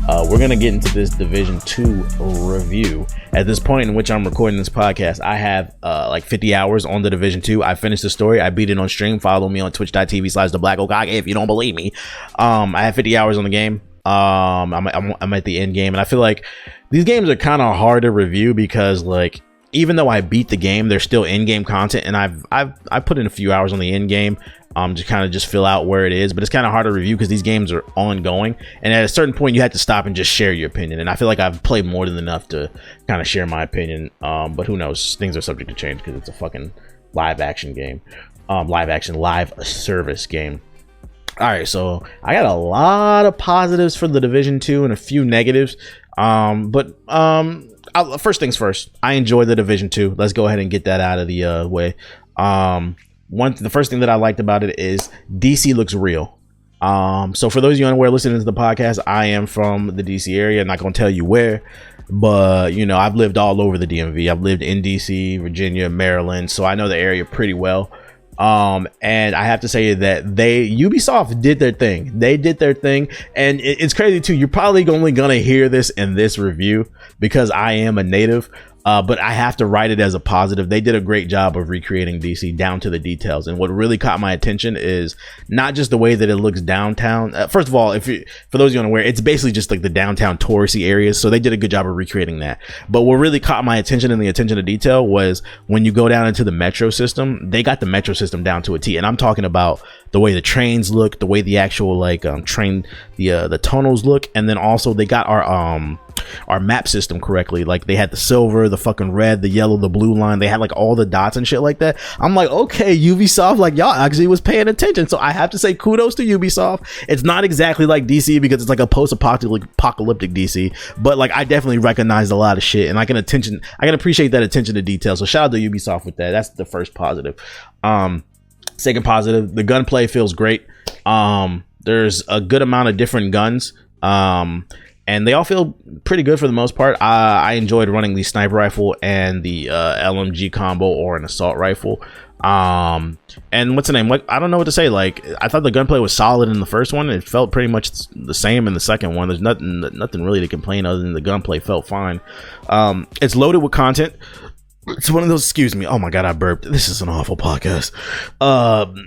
We're gonna get into this Division 2 review. At this point in which I'm recording this podcast, I have like 50 hours on the Division 2. I finished the story. I beat it on stream. Follow me on twitch.tv/theblack Hokage if you don't believe me. I have 50 hours on the game. I'm at the end game, and I feel like these games are kind of hard to review because, like, even though I beat the game, there's still in-game content, and I've put in a few hours on the end game to kind of just fill out where it is. But it's kind of hard to review because these games are ongoing, and at a certain point you have to stop and just share your opinion. And I feel like I've played more than enough to kind of share my opinion. But who knows? Things are subject to change because it's a fucking live action game, live service game. All right, so I got a lot of positives for the Division 2 and a few negatives. First things first, I enjoy the Division 2. Let's go ahead and get that out of the way. The first thing that I liked about it is DC looks real. So for those of you unaware listening to the podcast, I am from the DC area. I'm not going to tell you where, but you know, I've lived all over the DMV. I've lived in DC, Virginia, Maryland, so I know the area pretty well. And I have to say that Ubisoft did their thing. They did their thing, and it's crazy too. You're probably only gonna hear this in this review because I am a native. But I have to write it as a positive. They did a great job of recreating DC down to the details. And what really caught my attention is not just the way that it looks downtown. First of all, for those of you unaware, it's basically just like the downtown touristy areas. So they did a good job of recreating that. But what really caught my attention and the attention to detail was when you go down into the metro system, they got the metro system down to a T. And I'm talking about the way the trains look, the way the actual train, the tunnels look. And then also they got our map system correctly. Like they had the silver, the fucking red, the yellow, the blue line. They had like all the dots and shit like that. I'm like, okay, Ubisoft, like y'all actually was paying attention. So I have to say kudos to Ubisoft. It's not exactly like DC because it's like a post-apocalyptic DC, but like I definitely recognized a lot of shit, and I can appreciate that attention to detail. So shout out to Ubisoft with that. That's the first positive. Second positive, the gunplay feels great. There's a good amount of different guns. And they all feel pretty good for the most part. I enjoyed running the sniper rifle and the LMG combo or an assault rifle. And what's the name? I don't know what to say. Like, I thought the gunplay was solid in the first one. It felt pretty much the same in the second one. There's nothing really to complain other than the gunplay felt fine. It's loaded with content. It's one of those, excuse me, oh my god, I burped. This is an awful podcast.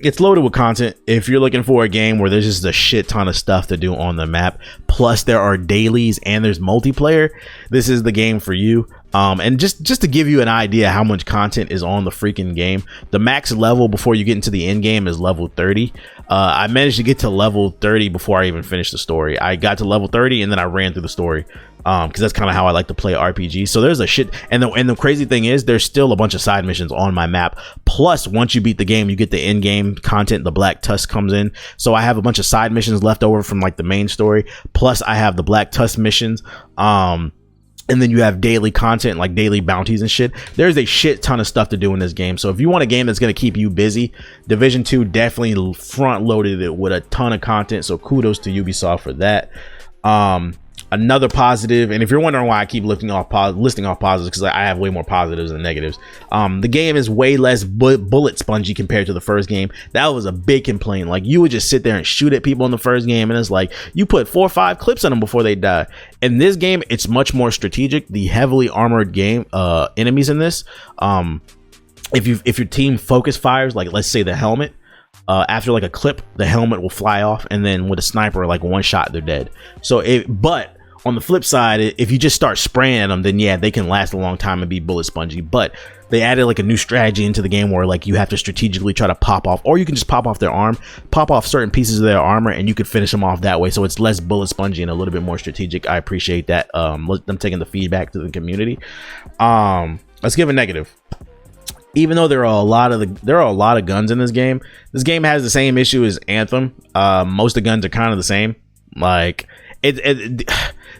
It's loaded with content. If you're looking for a game where there's just a shit ton of stuff to do on the map, plus there are dailies and there's multiplayer, this is the game for you. And just to give you an idea how much content is on the freaking game, the max level before you get into the end game is level 30. I managed to get to level 30 before I even finished the story. I got to level 30 and then I ran through the story. Because that's kind of how I like to play RPG. So there's a shit, and the crazy thing is there's still a bunch of side missions on my map. Plus, once you beat the game, you get the end game content. The Black Tusk comes in, so I have a bunch of side missions left over from like the main story. Plus, I have the Black Tusk missions. And then you have daily content, like daily bounties and shit. There's a shit ton of stuff to do in this game. So if you want a game that's going to keep you busy, Division 2 definitely front loaded it with a ton of content. So kudos to Ubisoft for that. Another positive, and if you're wondering why I keep listing off positives, because I have way more positives than negatives. The game is way less bullet spongy compared to the first game. That was a big complaint. Like, you would just sit there and shoot at people in the first game, and it's like you put 4 or 5 clips on them before they die. In this game, it's much more strategic. The heavily armored enemies in this, if your team focus fires, like let's say the helmet, after like a clip, the helmet will fly off, and then with a sniper, like one shot, they're dead. But on the flip side, if you just start spraying them, then yeah, they can last a long time and be bullet spongy. But they added like a new strategy into the game where like you have to strategically try to pop off, or you can just pop off their arm, pop off certain pieces of their armor, and you can finish them off that way. So it's less bullet spongy and a little bit more strategic. I appreciate that. Them taking the feedback to the community. Let's give a negative. Even though there are a lot of guns in this game has the same issue as Anthem. Most of the guns are kind of the same. Like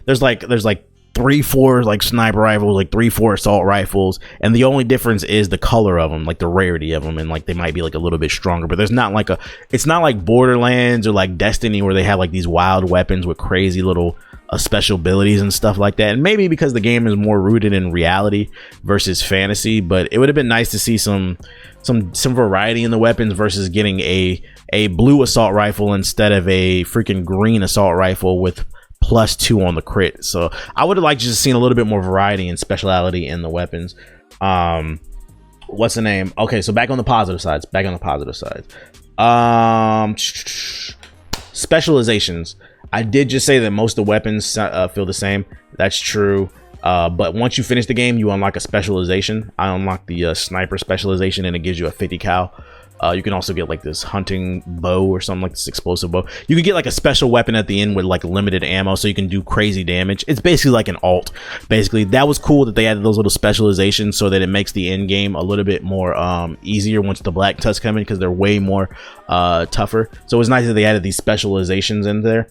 there's like 3-4 like sniper rifles, like 3-4 assault rifles, and the only difference is the color of them, like the rarity of them, and like they might be like a little bit stronger. But it's not like Borderlands or like Destiny where they have like these wild weapons with crazy little special abilities and stuff like that. And maybe because the game is more rooted in reality versus fantasy, but it would have been nice to see some variety in the weapons versus getting a blue assault rifle instead of a freaking green assault rifle with +2 on the crit. So I would have liked just seen a little bit more variety and speciality in the weapons. What's the name? Okay, so back on the positive sides. Specializations. I did just say that most of the weapons feel the same. That's true. But once you finish the game, you unlock a specialization. I unlocked the sniper specialization, and it gives you a 50 cal. You can also get like this hunting bow or something, like this explosive bow. You can get like a special weapon at the end with like limited ammo, so you can do crazy damage. It's basically like an alt. Basically, that was cool that they added those little specializations so that it makes the end game a little bit more easier once the black tusks come in, because they're way more tougher. So it was nice that they added these specializations in there.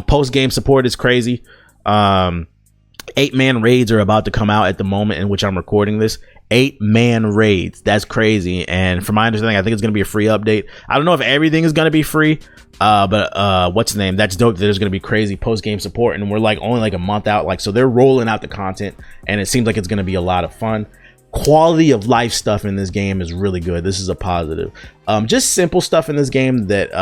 Post game support is crazy. 8-man raids are about to come out at the moment in which I'm recording this. 8-man raids, that's crazy. And from my understanding, I think it's going to be a free update. I don't know if everything is going to be free, but what's the name, that's dope that there's going to be crazy post-game support, and we're like only like a month out, like, so they're rolling out the content, and it seems like it's going to be a lot of fun. Quality of life stuff in this game is really good. This is a positive. Just simple stuff in this game that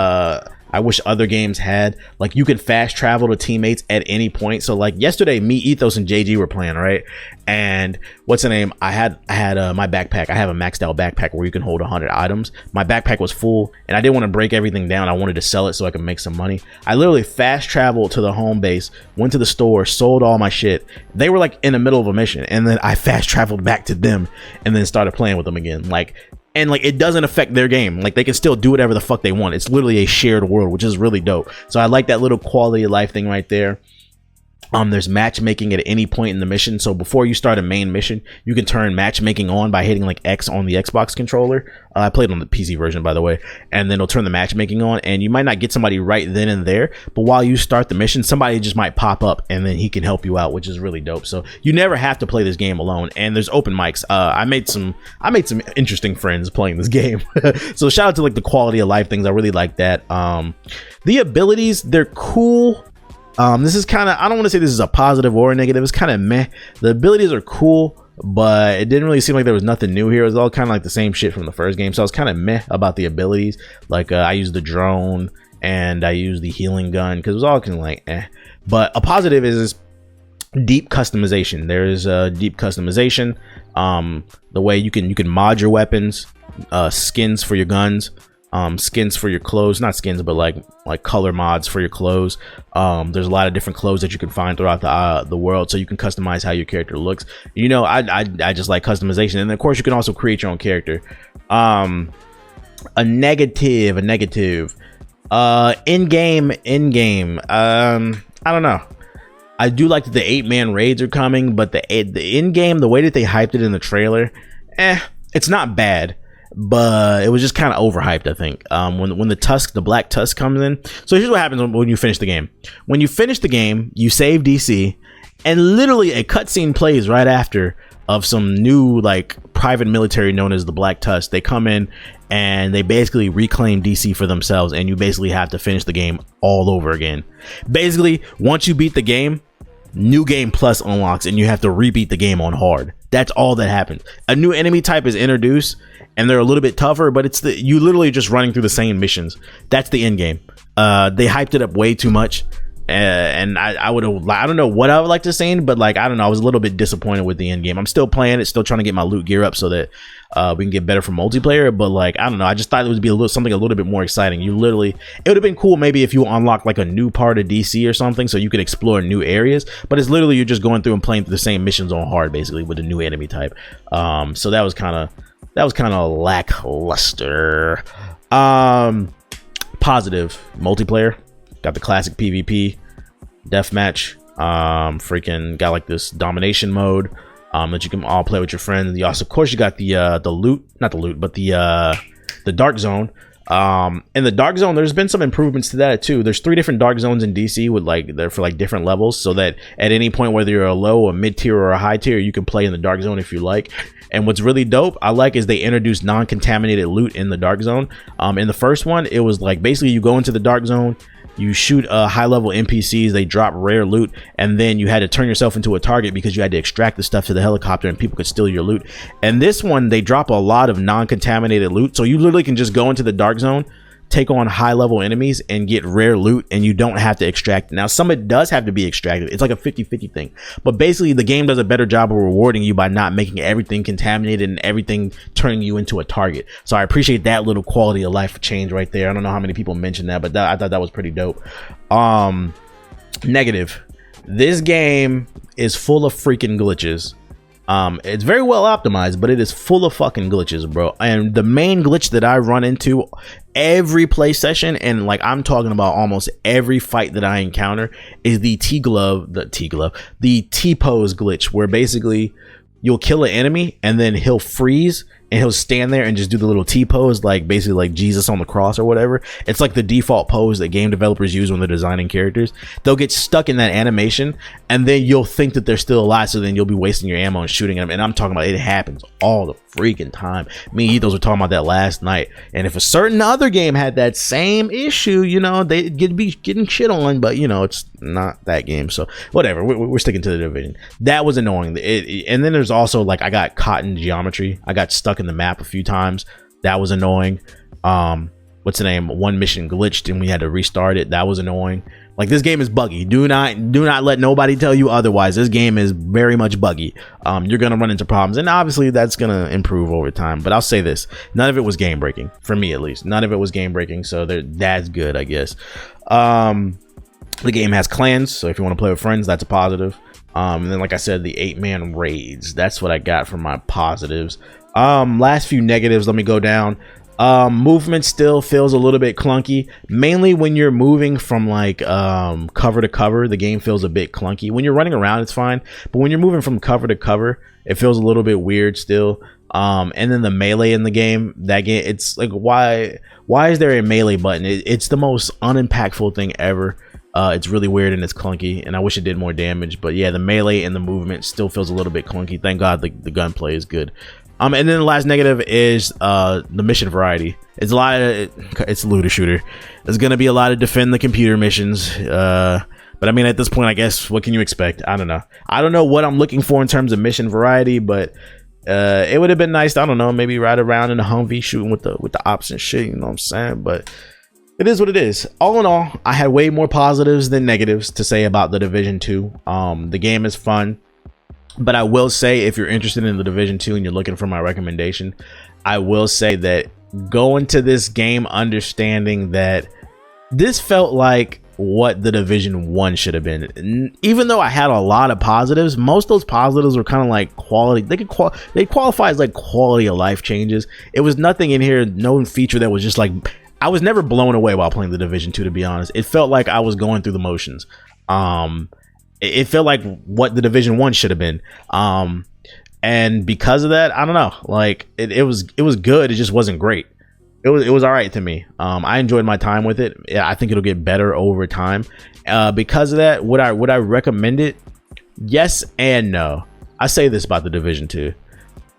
I wish other games had. Like, you can fast travel to teammates at any point. So like yesterday, me, Ethos, and JG were playing, right? And what's the name? I had my backpack. I have a maxed out backpack where you can hold 100 items. My backpack was full, and I didn't want to break everything down. I wanted to sell it so I could make some money. I literally fast traveled to the home base, went to the store, sold all my shit. They were like in the middle of a mission, and then I fast traveled back to them and then started playing with them again. And it doesn't affect their game. Like, they can still do whatever the fuck they want. It's literally a shared world, which is really dope. So I like that little quality of life thing right there. There's matchmaking at any point in the mission. So before you start a main mission, you can turn matchmaking on by hitting like X on the Xbox controller. I played on the PC version, by the way, and then it'll turn the matchmaking on, and you might not get somebody right then and there, but while you start the mission, somebody just might pop up and then he can help you out, which is really dope. So you never have to play this game alone, and there's open mics. I made some interesting friends playing this game. So shout out to like the quality of life things. I really like that. The abilities, they're cool. This is kind of, I don't want to say this is a positive or a negative. It's kind of meh. The abilities are cool, but it didn't really seem like there was nothing new here. It was all kind of like the same shit from the first game. So I was kind of meh about the abilities. Like, I used the drone and I used the healing gun because it was all kind of like eh. But a positive is deep customization. There's deep customization. The way you can mod your weapons, skins for your guns, skins for your clothes, not skins, but like color mods for your clothes. There's a lot of different clothes that you can find throughout the world, so you can customize how your character looks. You know, I just like customization, and of course you can also create your own character. A negative. In-game. I don't know. I do like that the 8-man raids are coming, but the in-game, the way that they hyped it in the trailer, it's not bad. But it was just kind of overhyped, I think. When the black tusk comes in. So here's what happens when you finish the game. When you finish the game, you save DC, and literally a cutscene plays right after of some new like private military known as the Black Tusk. They come in and they basically reclaim DC for themselves, and you basically have to finish the game all over again. Basically, once you beat the game, New Game Plus unlocks, and you have to rebeat the game on hard. That's all that happens. A new enemy type is introduced, and they're a little bit tougher, but you literally just running through the same missions. That's the end game. They hyped it up way too much, and I don't know what I would like to say, but like, I don't know, I was a little bit disappointed with the end game. I'm still playing it, still trying to get my loot gear up so that we can get better for multiplayer, but like, I don't know, I just thought it would be something a little bit more exciting. It would have been cool maybe if you unlocked like a new part of DC or something, so you could explore new areas, but it's literally you're just going through and playing through the same missions on hard, basically, with a new enemy type. So that was kind of lackluster. Positive multiplayer, got the classic PvP deathmatch. Freaking got like this domination mode that you can all play with your friends. You also, of course, you got the loot, not the loot, but the dark zone. In the dark zone, there's been some improvements to that too. There's 3 different dark zones in DC with they're for like different levels, so that at any point, whether you're a low, a mid tier, or a high tier, you can play in the dark zone if you like. And what's really dope, I like, is they introduced non-contaminated loot in the dark zone. In the first one, it was like basically you go into the dark zone, you shoot high-level NPCs, they drop rare loot, and then you had to turn yourself into a target because you had to extract the stuff to the helicopter and people could steal your loot. And this one, they drop a lot of non-contaminated loot, so you literally can just go into the dark zone, take on high level enemies and get rare loot, and you don't have to extract it. Now, some of it does have to be extracted. It's like a 50-50 thing, but basically the game does a better job of rewarding you by not making everything contaminated and everything turning you into a target. So I appreciate that little quality of life change right there. I don't know how many people mentioned that, but I thought that was pretty dope. Negative. This game is full of freaking glitches. It's very well optimized, but it is full of fucking glitches, bro. And the main glitch that I run into every play session, and like I'm talking about almost every fight that I encounter, is the T-pose glitch, where basically you'll kill an enemy and then he'll freeze and he'll stand there and just do the little T-pose, like basically like Jesus on the cross or whatever. It's like the default pose that game developers use when they're designing characters. They'll get stuck in that animation and then you'll think that they're still alive, so then you'll be wasting your ammo and shooting them. And I'm talking about, it happens all the freaking time. Me and Ethos were talking about that last night, and if a certain other game had that same issue, you know, they'd be getting shit on, but you know, it's not that game, so whatever. We're sticking to the Division. That was annoying. And then there's also like, I got caught in geometry. I got stuck in the map a few times. That was annoying. What's the name? One mission glitched and we had to restart it. That was annoying. Like, this game is buggy. Do not let nobody tell you otherwise. This game is very much buggy. You're gonna run into problems, and obviously that's gonna improve over time. But I'll say this: none of it was game breaking, for me at least. None of it was game breaking, so that's good, I guess. The game has clans, so if you want to play with friends, that's a positive. And then, like I said, the 8-man raids. That's what I got from my positives. Last few negatives, let me go down. Movement still feels a little bit clunky, mainly when you're moving from like cover to cover. The game feels a bit clunky. When you're running around, it's fine, but when you're moving from cover to cover, it feels a little bit weird still. And then the melee in the game, it's like, why is there a melee button? It's the most unimpactful thing ever. It's really weird and it's clunky, and I wish it did more damage. But yeah, the melee and the movement still feels a little bit clunky. Thank God the gunplay is good. And then the last negative is the mission variety. It's it's looter shooter. There's gonna be a lot of defend the computer missions. But I mean, at this point, I guess, what can you expect? I don't know what I'm looking for in terms of mission variety, but it would have been nice to, I don't know, maybe ride around in a Humvee shooting with the ops and shit, you know what I'm saying? But it is what it is. All in all, I had way more positives than negatives to say about the Division 2. The game is fun. But I will say, if you're interested in the Division 2 and you're looking for my recommendation, I will say that go into this game understanding that this felt like what the Division 1 should have been. Even though I had a lot of positives, most of those positives were kind of like quality. They qualify as like quality of life changes. It was nothing in here, no feature that was just like, I was never blown away while playing the Division 2, to be honest. It felt like I was going through the motions. It felt like what the Division 1 should have been. And because of that, I don't know, like it was good. It just wasn't great. It was all right to me. I enjoyed my time with it. Yeah, I think it'll get better over time. Because of that, would I recommend it? Yes and no. I say this about the Division 2.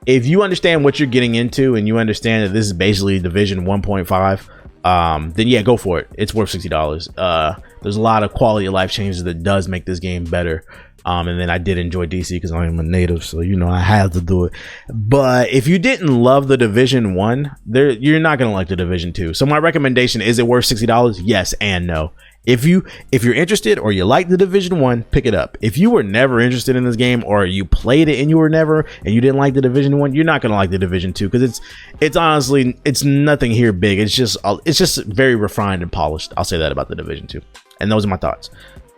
If you understand what you're getting into and you understand that this is basically Division 1.5, then yeah, go for it. It's worth $60. There's a lot of quality of life changes that does make this game better. And then I did enjoy DC because I'm a native, so you know I had to do it. But if you didn't love the Division 1, you're not gonna like the Division 2. So my recommendation, is it worth $60? Yes and no. If you're interested or you like the Division 1, pick it up. If you were never interested in this game, or you played it and you didn't like the Division 1, you're not gonna like the Division 2, because it's honestly, it's nothing here big. It's just very refined and polished. I'll say that about the Division 2. And those are my thoughts.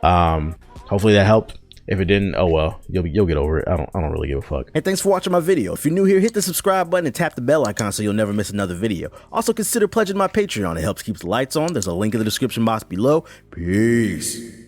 Hopefully that helped. If it didn't, oh well, you'll get over it. I don't really give a fuck. Hey, thanks for watching my video. If you're new here, hit the subscribe button and tap the bell icon so you'll never miss another video. Also, consider pledging my Patreon. It helps keep the lights on. There's a link in the description box below. Peace.